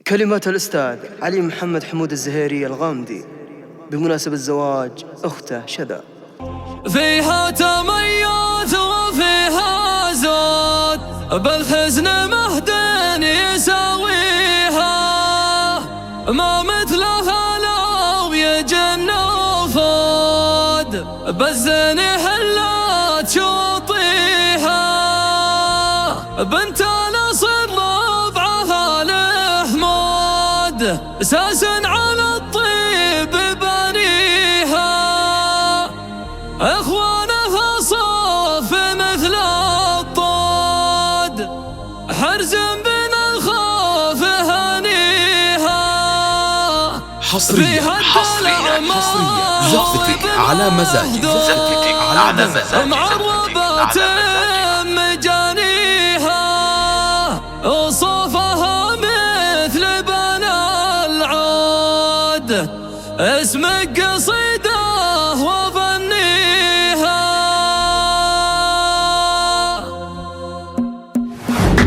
كلمات الأستاذ علي محمد حمود الزهيري الغامدي بمناسبة زواج أخته شذا. فيها تميز وفيها زود، بالحزن مهدن يساويها، ما مثلها لو يجن وفود، بالزين حلات شوطيها، بنت نصر ربعها لحمود، ساس على الطيب بنيها، اخوانها صف مثل الطود، حرز من الخوف هنيها. حصريا زفتك على مزاجي، زفتك على مزاجي، معربات مجانيها، وصوفها مثل بنا العود، اسمك قصيده وفنيها.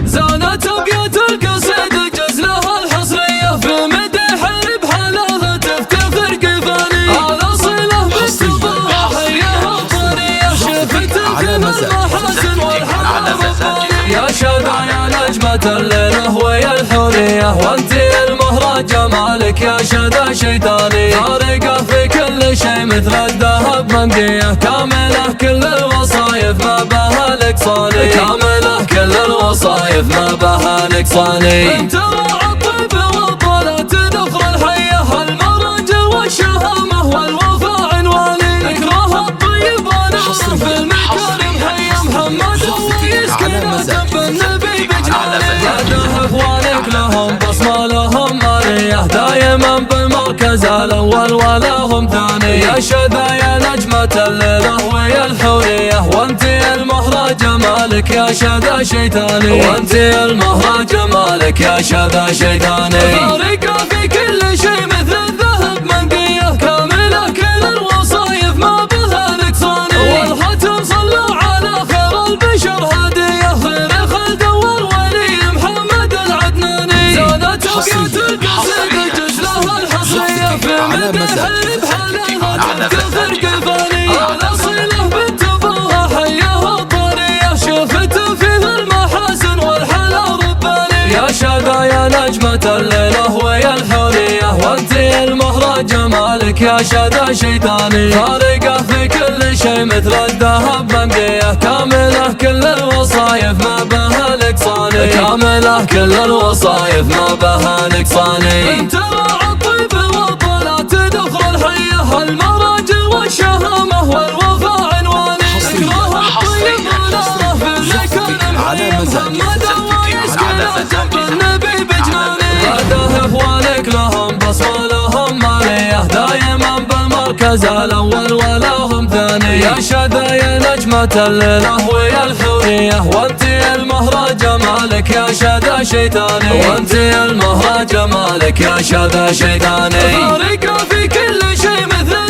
زانت ابيات القصيد جزلها الحصريه، في مدح بحالها تفتخر قفانيه، على صله بالتضاع حياها الطريه، شفت المحاسن والحضاره الربانيه. يا شذا يا نجمة الليله ويا الحوريه، وانت المهرة جمالك يا شذا شيطانيه، فارقة في كل شيء مثل الذهب منديه، كاملة كل الوصايف ما بها نقصاني، كاملة كل الوصايف ما بها نقصاني. انت راعى الطيب والطلات ذخر الحيه، المرج والشهامه والوفاء عنواني، ذكرها الطيب وانا في المكارم حي محمد ويسكن جنب النبي بجناني. هذا اخوانك لهم بصمه لهم ماليه، دايما بالمركز الاول ولهم ثاني. يا شذا يا نجمة الليله ويا الحوريه، وانت المهرة جمالك يا شذا شيطاني، وانت المهرة جمالك يا شذا شيطاني. فارقة في كل شيء مثل الذهب منديه، كاملة كل الوصايف ما بها نقصاني، والختم صلوا على خير البشر هديه، خير خلد والولي محمد العدناني. زادت ابيات القصيد جزلها الحصريه، في مدح بحالها تفتخر قفانيه، على صله بالتبوها حياها الطريه، شفت فيها المحاسن والحلا ربانيه. يا شذا يا نجمة الليله ويا الحوريه، وانت المهرة جمالك يا شذا شيطاني، فارقة في كل شيء مثل الذهب منديه، كاملة كل الوصايف ما بها نقصاني، كاملة كل الوصايف ما بها نقصاني. انت راعى الطيب والطلات ذخر الحيه، المرج والشهامه والوفاء عنواني، ذكرها الطيب وانا في المكارم حي محمد ويسكن جنب النبي بجناني. هذا اخوانك لهم بصمه لهم ماليه، دايما بالمركز الاول ولهم ثاني. يا شذا يا نجمة الليله ويا الحوريه، وانت المهرة جمالك يا شذا شيطاني، وانت المهرة جمالك يا شذا شيطاني. فارقة في كل شيء مثل